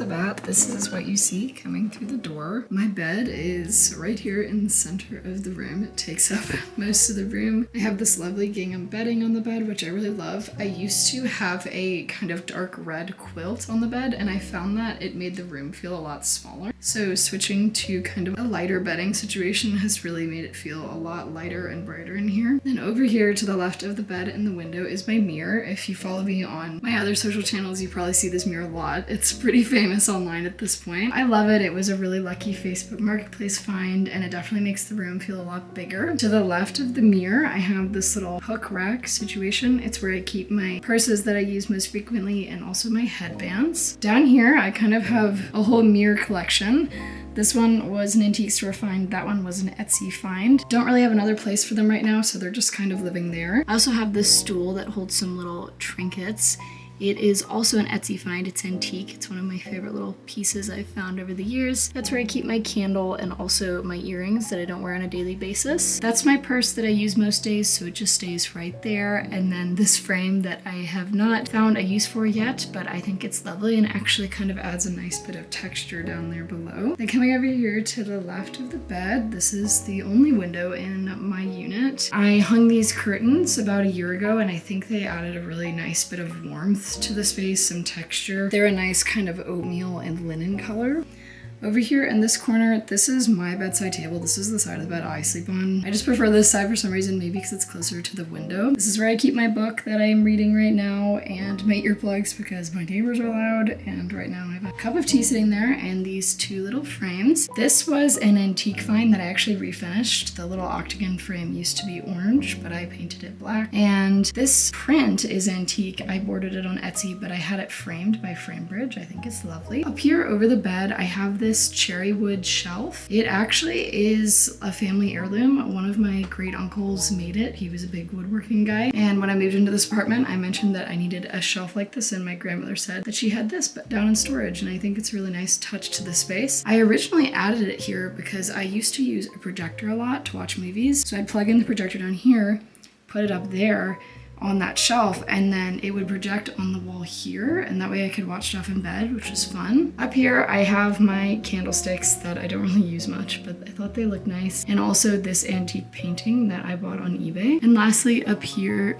the bat, this is what you see coming through the door. My bed is right here in the center of the room. It takes up most of the room. I have this lovely gingham bedding on the bed, which I really love. I used to have a kind of dark red quilt on the bed, and I found that it made the room feel a lot smaller. So switching to kind of a lighter bedding situation has really made it feel a lot lighter and brighter in here. Then over here to the left of the bed and the window is my mirror. If you follow me on my other social channels, you probably see this mirror a lot. It's pretty famous online at this point. I love it. It was a really lucky Facebook Marketplace find, and it definitely makes the room feel a lot bigger. To the left of the mirror, I have this little hook rack situation. It's where I keep my purses that I use most frequently and also my headbands. Down here, I kind of have a whole mirror collection. This one was an antique store find. That one was an Etsy find. Don't really have another place for them right now, so they're just kind of living there. I also have this stool that holds some little trinkets. It is also an Etsy find. It's antique. It's one of my favorite little pieces I've found over the years. That's where I keep my candle and also my earrings that I don't wear on a daily basis. That's my purse that I use most days, so it just stays right there. And then this frame that I have not found a use for yet, but I think it's lovely and actually kind of adds a nice bit of texture down there below. Then coming over here to the left of the bed, this is the only window in my unit. I hung these curtains about a year ago, and I think they added a really nice bit of warmth to the space, some texture. They're a nice kind of oatmeal and linen color. Over here in this corner, this is my bedside table. This is the side of the bed I sleep on. I just prefer this side for some reason, maybe because it's closer to the window. This is where I keep my book that I am reading right now and my earplugs because my neighbors are loud. And right now I have a cup of tea sitting there and these two little frames. This was an antique find that I actually refinished. The little octagon frame used to be orange, but I painted it black. And this print is antique. I ordered it on Etsy, but I had it framed by Framebridge. I think it's lovely. Up here over the bed, I have this cherry wood shelf. It actually is a family heirloom. One of my great uncles made it. He was a big woodworking guy. And when I moved into this apartment, I mentioned that I needed a shelf like this, and my grandmother said that she had this but down in storage, and I think it's a really nice touch to the space. I originally added it here because I used to use a projector a lot to watch movies. So I'd plug in the projector down here, put it up there on that shelf, and then it would project on the wall here, and that way I could watch stuff in bed, which was fun. Up here I have my candlesticks that I don't really use much, but I thought they looked nice, and also this antique painting that I bought on eBay. And lastly, up here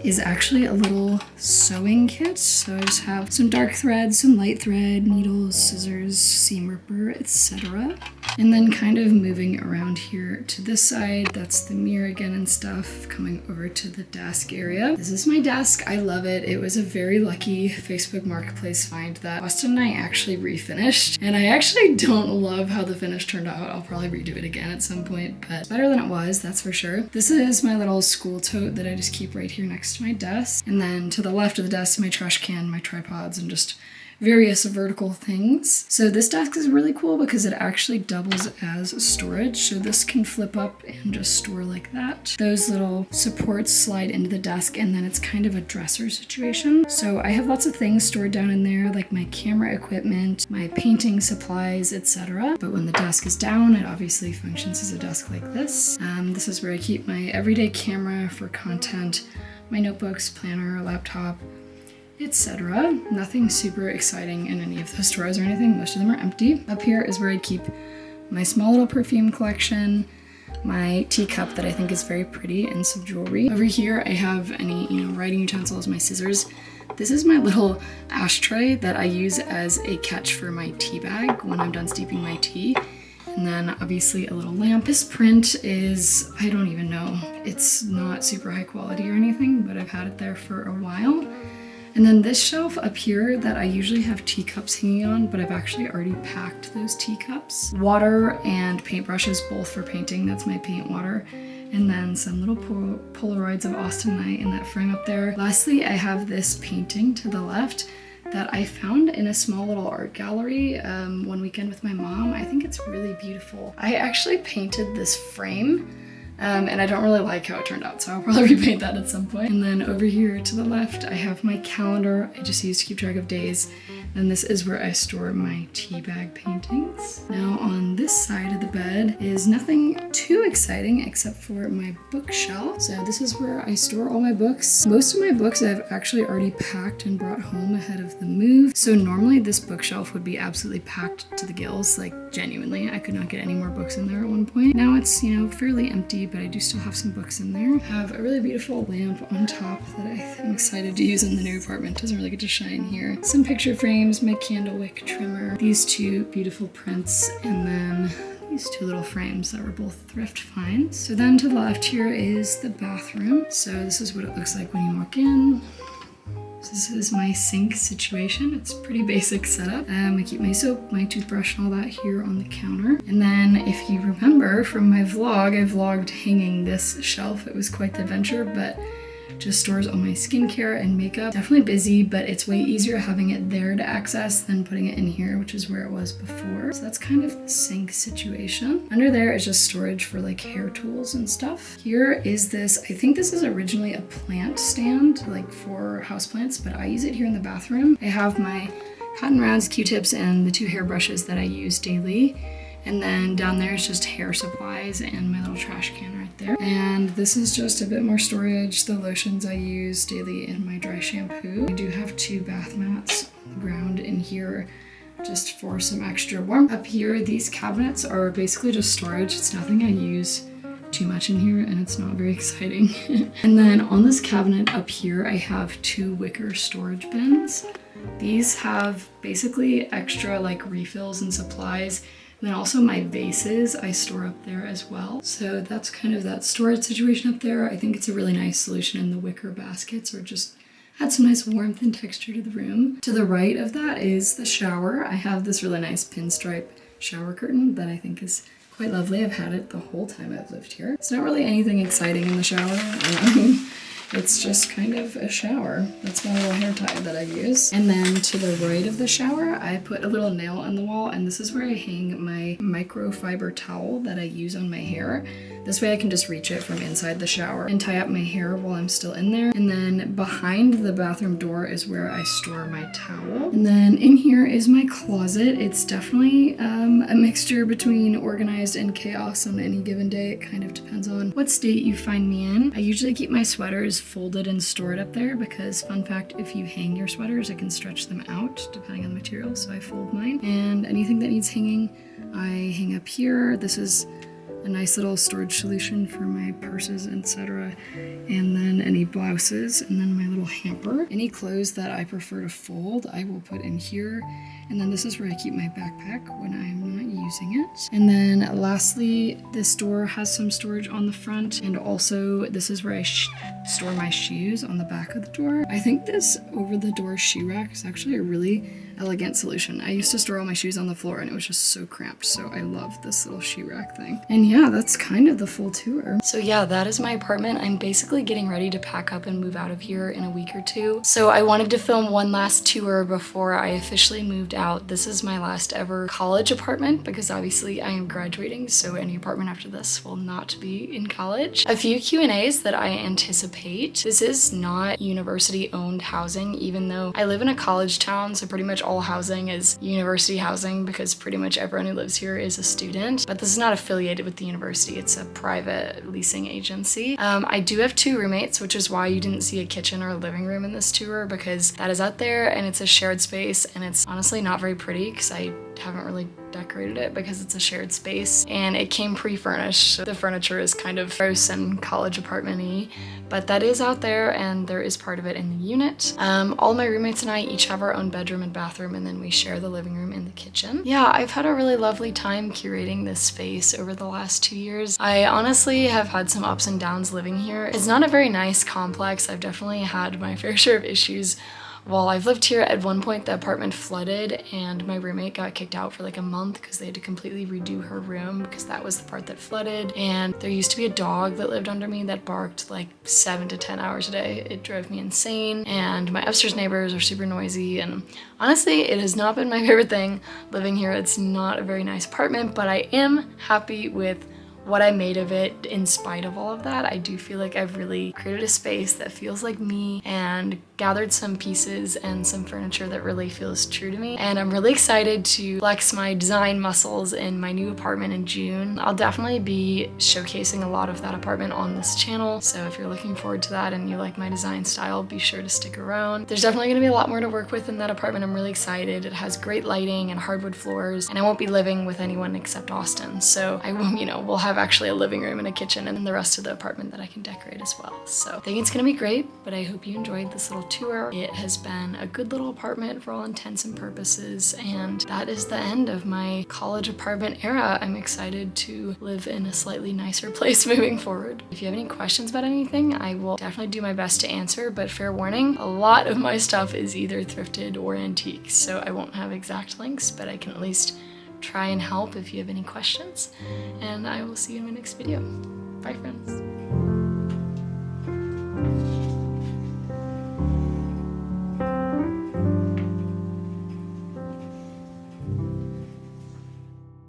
is actually a little sewing kit. So I just have some dark thread, some light thread, needles, scissors, seam ripper, etc. And then kind of moving around here to this side, that's the mirror again and stuff, coming over to the desk area. This is my desk. I love it. It was a very lucky Facebook Marketplace find that Austin and I actually refinished. And I actually don't love how the finish turned out. I'll probably redo it again at some point, but better than it was, that's for sure. This is my little school tote that I just keep right here next to my desk. And then to the left of the desk, my trash can, my tripods, and just various vertical things. So this desk is really cool because it actually doubles as storage. So this can flip up and just store like that. Those little supports slide into the desk, and then it's kind of a dresser situation. So I have lots of things stored down in there, like my camera equipment, my painting supplies, etc. But when the desk is down, it obviously functions as a desk like this. This is where I keep my everyday camera for content, my notebooks, planner, laptop, etc. Nothing super exciting in any of those drawers or anything. Most of them are empty. Up here is where I keep my small little perfume collection, my teacup that I think is very pretty, and some jewelry. Over here I have any, writing utensils, my scissors. This is my little ashtray that I use as a catch for my tea bag when I'm done steeping my tea. And then obviously a little lamp. This print is, I don't even know. It's not super high quality or anything, but I've had it there for a while. And then this shelf up here that I usually have teacups hanging on, but I've actually already packed those teacups. Water and paintbrushes, both for painting. That's my paint water. And then some little Polaroids of Austin and I in that frame up there. Lastly, I have this painting to the left that I found in a small little art gallery one weekend with my mom. I think it's really beautiful. I actually painted this frame And I don't really like how it turned out, so I'll probably repaint that at some point. And then over here to the left, I have my calendar. I just use to keep track of days. And this is where I store my tea bag paintings. Now on this side of the bed is nothing too exciting except for my bookshelf. So this is where I store all my books. Most of my books I've actually already packed and brought home ahead of the move. So normally this bookshelf would be absolutely packed to the gills, like genuinely. I could not get any more books in there at one point. Now it's, you know, fairly empty, but I do still have some books in there. I have a really beautiful lamp on top that I'm excited to use in the new apartment. Doesn't really get to shine here. Some picture frames, my candle wick trimmer, these two beautiful prints, and then these two little frames that were both thrift finds. So then to the left here is the bathroom. So this is what it looks like when you walk in. So this is my sink situation. It's a pretty basic setup. I keep my soap, my toothbrush, and all that here on the counter. And then if you remember from my vlog, I vlogged hanging this shelf. It was quite the adventure, but just stores all my skincare and makeup. Definitely busy, but it's way easier having it there to access than putting it in here, which is where it was before. So that's kind of the sink situation. Under there is just storage for like hair tools and stuff. Here is this, I think this is originally a plant stand, like for houseplants, but I use it here in the bathroom. I have my cotton rounds, Q-tips, and the 2 hairbrushes that I use daily. And then down there is just hair supplies and my little trash can right there. And this is just a bit more storage, the lotions I use daily and my dry shampoo. I do have 2 bath mats on the ground in here just for some extra warmth. Up here, these cabinets are basically just storage. It's nothing I use too much in here and it's not very exciting. And then on this cabinet up here, I have 2 wicker storage bins. These have basically extra like refills and supplies. And then also my vases I store up there as well. So that's kind of that storage situation up there. I think it's a really nice solution in the wicker baskets, or just add some nice warmth and texture to the room. To the right of that is the shower. I have this really nice pinstripe shower curtain that I think is quite lovely. I've had it the whole time I've lived here. It's not really anything exciting in the shower. It's just kind of a shower. That's my little hair tie that I use. And then to the right of the shower, I put a little nail on the wall, and this is where I hang my microfiber towel that I use on my hair. This way I can just reach it from inside the shower and tie up my hair while I'm still in there. And then behind the bathroom door is where I store my towel. And then in here is my closet. It's definitely a mixture between organized and chaos on any given day. It kind of depends on what state you find me in. I usually keep my sweaters folded and stored up there because, fun fact, if you hang your sweaters, it can stretch them out depending on the material, so I fold mine. And anything that needs hanging, I hang up here. This is a nice little storage solution for my purses, etc. And then any blouses, and then my little hamper. Any clothes that I prefer to fold, I will put in here. And then this is where I keep my backpack when I'm not using it. And then lastly, this door has some storage on the front, and also this is where I store my shoes on the back of the door. I think this over the door shoe rack is actually a really elegant solution. I used to store all my shoes on the floor and it was just so cramped, so I love this little shoe rack thing. And yeah, that's kind of the full tour. So yeah, that is my apartment. I'm basically getting ready to pack up and move out of here in a week or 2. So I wanted to film one last tour before I officially moved out. This is my last ever college apartment because obviously I am graduating, so any apartment after this will not be in college. A few Q&As that I anticipate. This is not university owned housing, even though I live in a college town, so pretty much all housing is university housing because pretty much everyone who lives here is a student. But this is not affiliated with the university. It's a private leasing agency. I do have 2 roommates, which is why you didn't see a kitchen or a living room in this tour, because that is out there and it's a shared space, and it's honestly not very pretty because I haven't really decorated it because it's a shared space and it came pre-furnished. So the furniture is kind of gross and college apartment-y, but that is out there and there is part of it in the unit. All my roommates and I each have our own bedroom and bathroom, and then we share the living room and the kitchen. Yeah, I've had a really lovely time curating this space over the last 2 years. I honestly have had some ups and downs living here. It's not a very nice complex. I've definitely had my fair share of issues. While I've lived here, at one point the apartment flooded and my roommate got kicked out for like a month because they had to completely redo her room because that was the part that flooded. And there used to be a dog that lived under me that barked like 7 to 10 hours a day. It drove me insane. And my upstairs neighbors are super noisy, and honestly, it has not been my favorite thing living here. It's not a very nice apartment, but I am happy with what I made of it in spite of all of that. I do feel like I've really created a space that feels like me and gathered some pieces and some furniture that really feels true to me. And I'm really excited to flex my design muscles in my new apartment in June. I'll definitely be showcasing a lot of that apartment on this channel. So if you're looking forward to that and you like my design style, be sure to stick around. There's definitely gonna be a lot more to work with in that apartment. I'm really excited. It has great lighting and hardwood floors, and I won't be living with anyone except Austin. So I will, we'll have actually a living room and a kitchen and the rest of the apartment that I can decorate as well. So I think it's gonna be great, but I hope you enjoyed this little tour. It has been a good little apartment for all intents and purposes, and that is the end of my college apartment era. I'm excited to live in a slightly nicer place moving forward. If you have any questions about anything, I will definitely do my best to answer, but fair warning, a lot of my stuff is either thrifted or antique, so I won't have exact links, but I can at least try and help if you have any questions, and I will see you in my next video. Bye, friends.